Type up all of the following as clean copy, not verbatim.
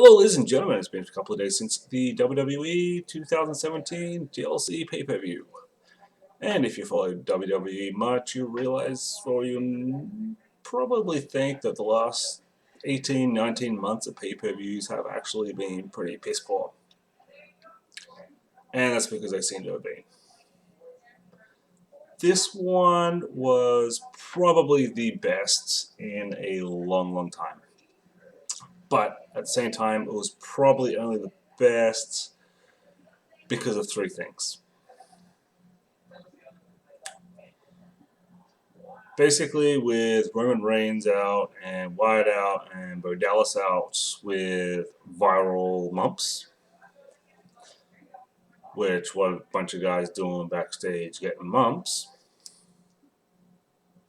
Hello, ladies and gentlemen. It's been a couple of days since the WWE 2017 TLC pay-per-view. And if you follow WWE much, you realize, or you probably think that the last 18, 19 months of pay-per-views have actually been pretty piss poor. And that's because they seem to have been. This one was probably the best in a long, long time. But at the same time, it was probably only the best because of three things. Basically, with Roman Reigns out and Wyatt out and Bo Dallas out with viral mumps, which what a bunch of guys doing backstage getting mumps.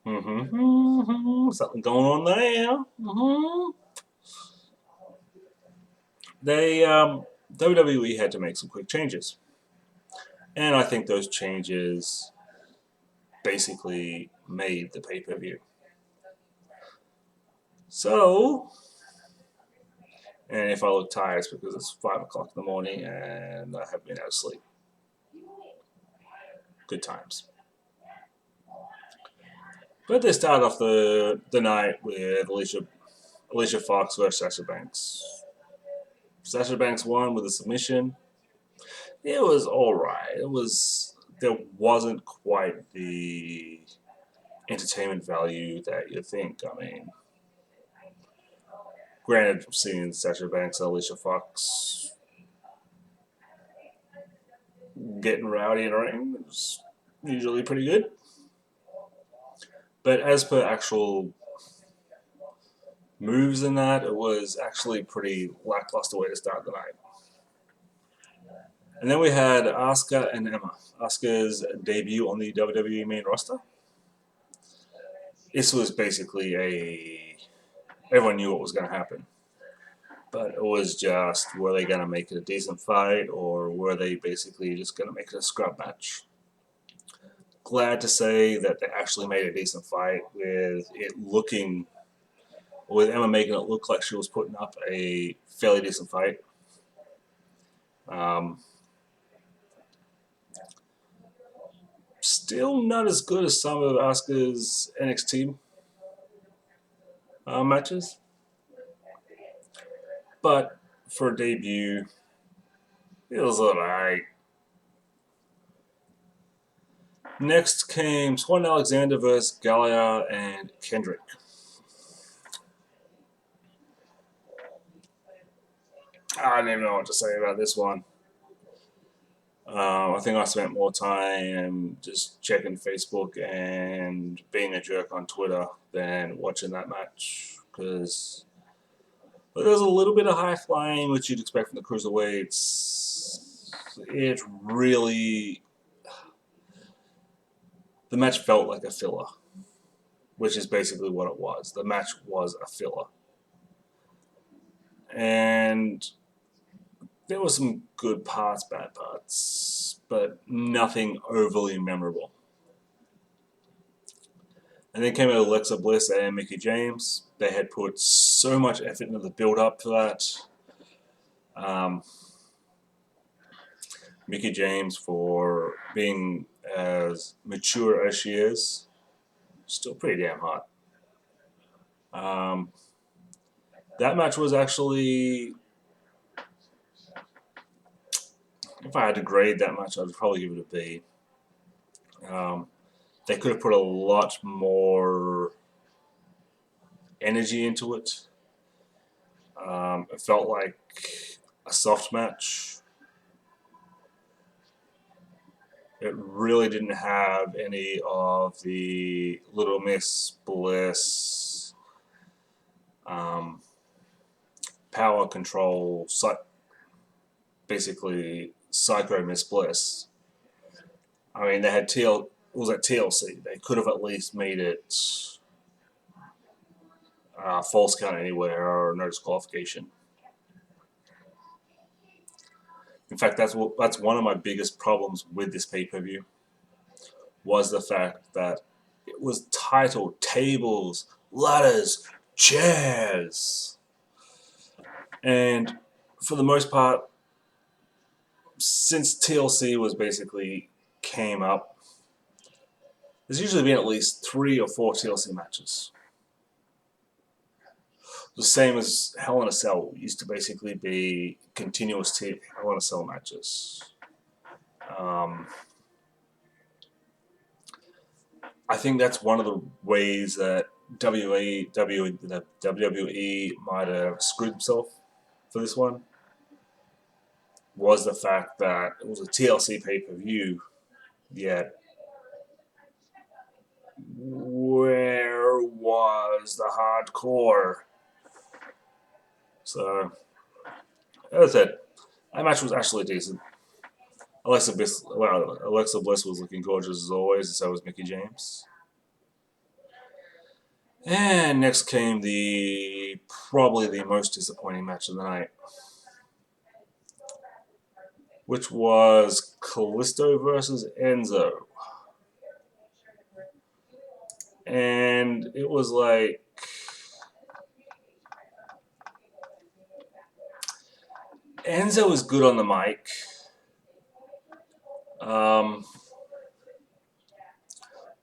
Something going on there. They WWE had to make some quick changes, and I think those changes basically made the pay-per-view. So, and if I look tired, it's because it's 5 o'clock in the morning and I have been out of sleep. Good times. But they started off the night with Alicia Fox versus Sasha Banks. Sasha Banks won with a submission. It was alright. There wasn't quite the entertainment value that you think. I mean, granted, seeing Sasha Banks and Alicia Fox getting rowdy in a ring is usually pretty good. But as per actual moves in that, it was actually pretty lackluster way to start the night. And then we had Asuka and Emma. Asuka's debut on the WWE main roster. This was basically everyone knew what was going to happen. But it was just, were they going to make it a decent fight, or were they basically just going to make it a scrub match? Glad to say that they actually made a decent fight with Emma making it look like she was putting up a fairly decent fight. Still not as good as some of Asuka's NXT matches, but for a debut, it was alright. Next came Swan Alexander versus Galia and Kendrick. I don't even know what to say about this one. I think I spent more time just checking Facebook and being a jerk on Twitter than watching that match, because there's a little bit of high flying, which you'd expect from the cruiserweights. It really, the match felt like a filler, which is basically what it was. The match was a filler. And there were some good parts, bad parts, but nothing overly memorable. And then came Alexa Bliss and Mickie James. They had put so much effort into the build-up for that. Mickie James, for being as mature as she is, still pretty damn hot. That match was actually, if I had to grade that match, I'd probably give it a B. They could have put a lot more energy into it. It felt like a soft match. It really didn't have any of the Little Miss Bliss power control, basically Psycho Miss Bliss. I mean, they had it was at TLC. They could have at least made it false count anywhere or no disqualification. In fact, that's one of my biggest problems with this pay-per-view, was the fact that it was titled Tables, Ladders, Chairs. And for the most part, since TLC was basically came up, there's usually been at least 3 or 4 TLC matches. The same as Hell in a Cell used to basically be continuous Hell in a Cell matches. I think that's one of the ways that WWE might have screwed himself for this one, was the fact that it was a TLC pay-per-view, yet where was the hardcore? So, as I said, that match was actually decent. Alexa Bliss was looking gorgeous as always, and so was Mickie James. And next came probably the most disappointing match of the night, which was Kalisto versus Enzo. And it was like, Enzo is good on the mic.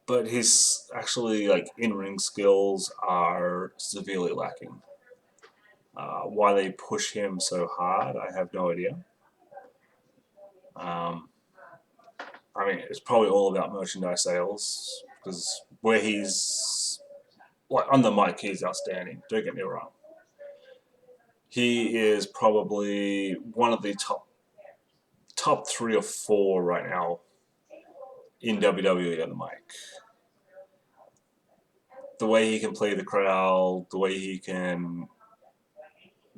But his actually in-ring skills are severely lacking. Why they push him so hard, I have no idea. I mean, it's probably all about merchandise sales, because where he's on the mic, he's outstanding. Don't get me wrong. He is probably one of the top 3 or 4 right now in WWE on the mic. The way he can play the crowd, the way he can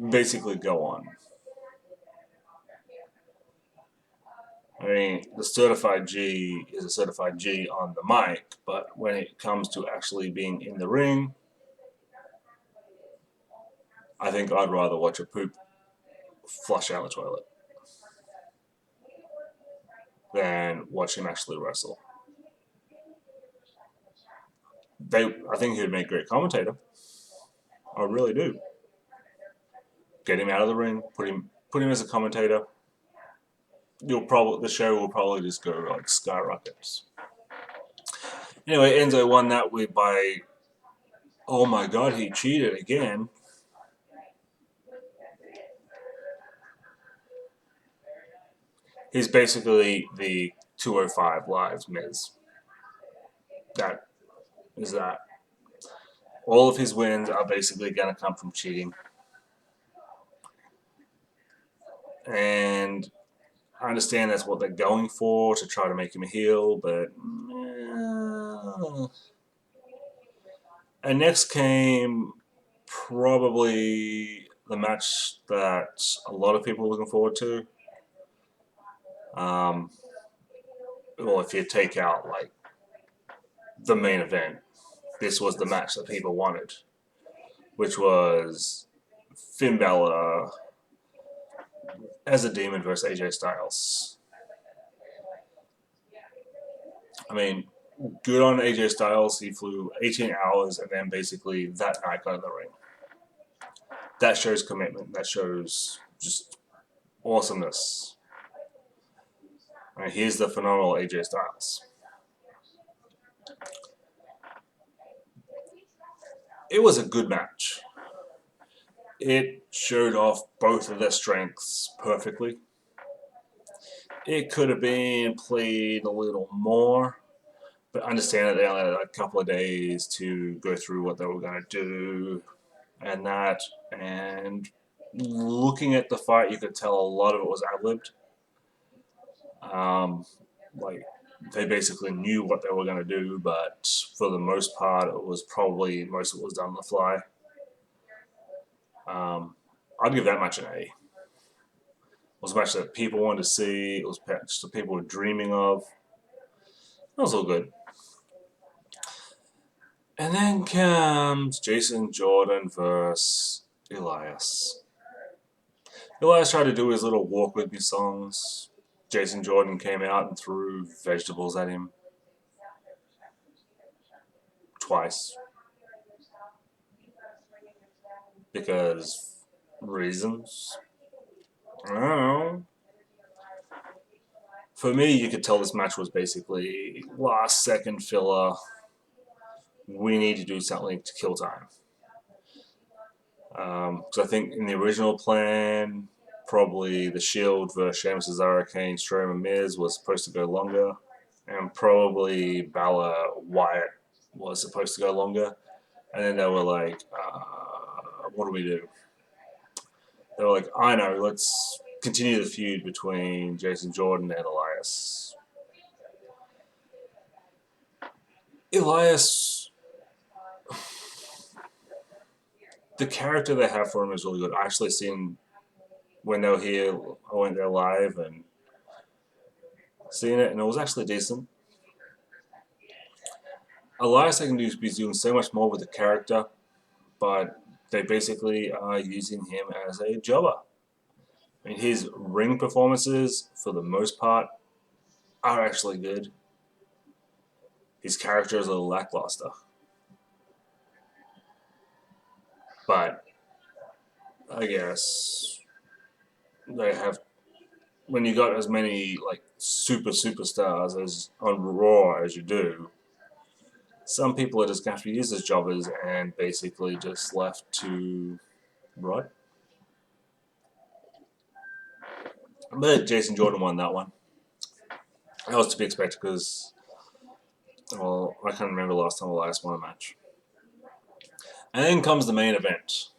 basically go on. I mean, the certified G is a certified G on the mic, but when it comes to actually being in the ring, I think I'd rather watch a poop flush out the toilet than watch him actually wrestle. I think he would make a great commentator. I really do. Get him out of the ring, put him as a commentator. The show will probably just go like skyrockets. Anyway, Enzo won that by, oh my god, he cheated again. He's basically the 205 Live's Miz. That is that. All of his wins are basically going to come from cheating. And I understand that's what they're going for, to try to make him a heel, but... And next came probably the match that a lot of people are looking forward to. Well, if you take out the main event, this was the match that people wanted, which was Finn Balor as a Demon versus AJ Styles. I mean, good on AJ Styles. He flew 18 hours and then basically that night got in the ring. That shows commitment. That shows just awesomeness. I mean, here's the phenomenal AJ Styles. It was a good match. It showed off both of their strengths perfectly. It could have been played a little more, but understand that they only had a couple of days to go through what they were going to do and that. And looking at the fight, you could tell a lot of it was ad-libbed. They basically knew what they were going to do, but for the most part, most of it was done on the fly. I'd give that match an A. It was a match that people wanted to see. It was a match that people were dreaming of. That was all good. And then comes Jason Jordan versus Elias. Elias tried to do his little Walk With Me songs. Jason Jordan came out and threw vegetables at him. Twice. Because reasons. I don't know. For me, you could tell this match was basically last second filler. We need to do something to kill time. Because I think in the original plan, probably the Shield versus Sheamus, Cesaro, Kane, Strowman, Miz was supposed to go longer, and probably Balor Wyatt was supposed to go longer. And then they were like, "What do we do?" They were like, "I know, let's continue the feud between Jason Jordan and Elias." Elias, the character they have for him is really good. I actually seen when they were here, I went there live and seen it, and it was actually decent. Elias, I can be doing so much more with the character, but they basically are using him as a jobber. I mean, his ring performances, for the most part, are actually good. His character is a little lackluster. But I guess they have, when you got as many like superstars as on Raw as you do, some people are just going to have to use as jobbers and basically just left to rot. But Jason Jordan won that one. That was to be expected because, well, I can't remember the last time Elias won a match. And then comes the main event.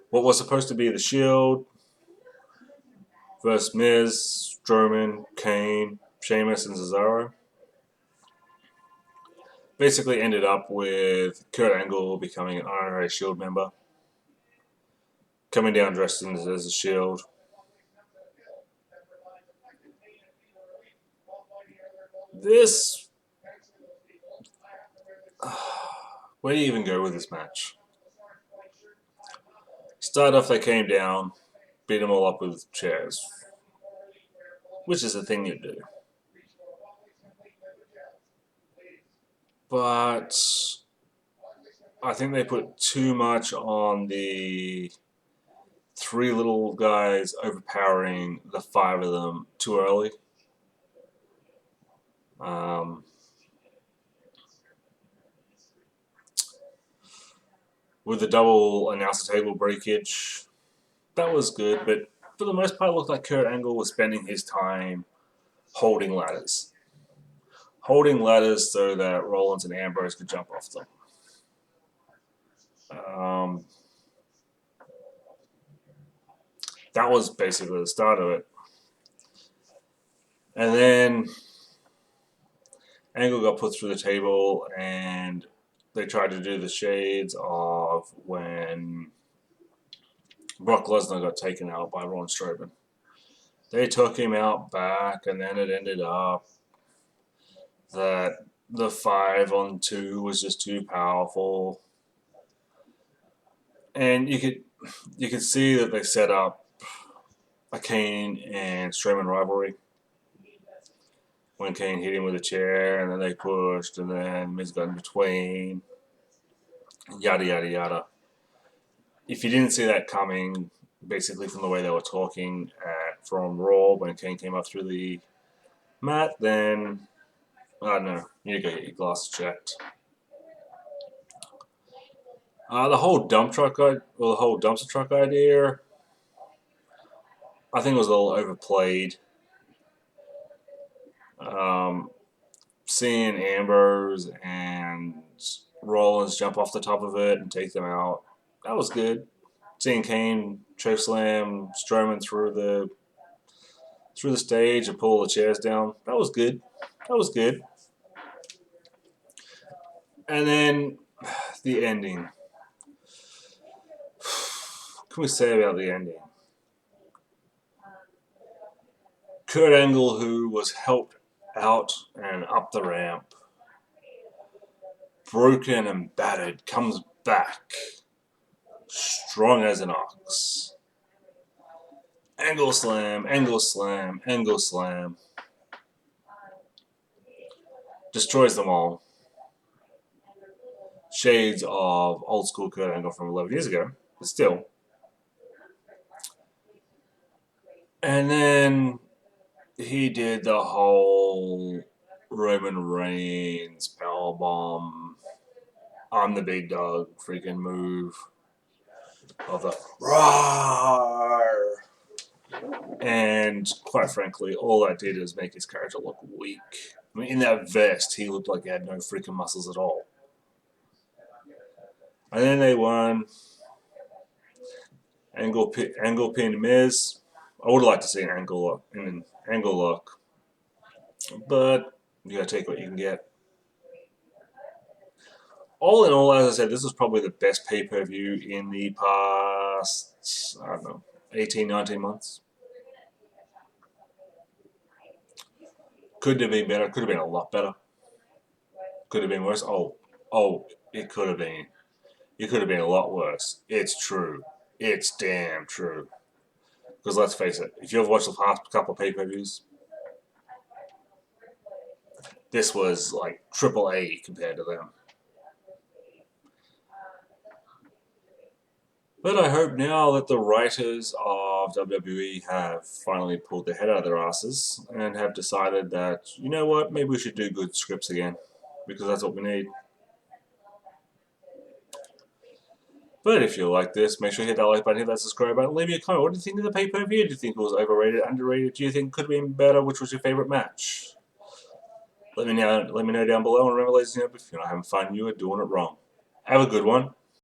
What was supposed to be the Shield versus Miz, Strowman, Kane, Sheamus, and Cesaro. Basically ended up with Kurt Angle becoming an honorary Shield member, coming down dressed as a Shield. This, where do you even go with this match? Started off, they came down, beat them all up with chairs, which is a thing you do. But I think they put too much on the three little guys overpowering the five of them too early. With the double announcer table breakage, that was good, but for the most part, it looked like Kurt Angle was spending his time holding ladders. Holding ladders so that Rollins and Ambrose could jump off them. That was basically the start of it. And then Angle got put through the table, and they tried to do the shades of when Brock Lesnar got taken out by Braun Strowman. They took him out back, and then it ended up that the 5-on-2 was just too powerful. And you could see that they set up a Kane and Strowman rivalry. When Kane hit him with a chair, and then they pushed, and then Miz got in between. Yada, yada, yada. If you didn't see that coming, basically from the way they were talking from Raw when Kane came up through the mat, then I don't know. You need to go get your glasses checked. The whole the whole dumpster truck idea, I think it was a little overplayed. Seeing Ambrose and Rollins jump off the top of it and take them out, that was good. Seeing Kane chokeslam Strowman through the stage and pull the chairs down, that was good. That was good. And then the ending. What can we say about the ending? Kurt Angle, who was helped out and up the ramp, broken and battered, comes back, strong as an ox. Angle slam, angle slam, angle slam. Destroys them all. Shades of old school Kurt Angle from 11 years ago, but still. And then he did the whole Roman Reigns powerbomb, I'm the big dog freaking move of the roar. And quite frankly, all that did is make his character look weak. I mean, in that vest, he looked like he had no freaking muscles at all. And then they won. Angle pin Miz. I would like to see an angle look, but you gotta take what you can get. All in all, as I said, this is probably the best pay-per-view in the past, I don't know, 18, 19 months. Could have been better. Could have been a lot better. Could have been worse. It could have been. It could have been a lot worse. It's true. It's damn true. Because let's face it, if you've watched the past couple of pay-per-views, this was like triple A compared to them. But I hope now that the writers of WWE have finally pulled their head out of their asses and have decided that, you know what, maybe we should do good scripts again. Because that's what we need. But if you like this, make sure you hit that like button, hit that subscribe button, leave me a comment. What do you think of the pay-per-view? Do you think it was overrated, underrated? Do you think it could have been better? Which was your favorite match? Let me know down below. And remember, ladies and gentlemen, if you're not having fun, you are doing it wrong. Have a good one.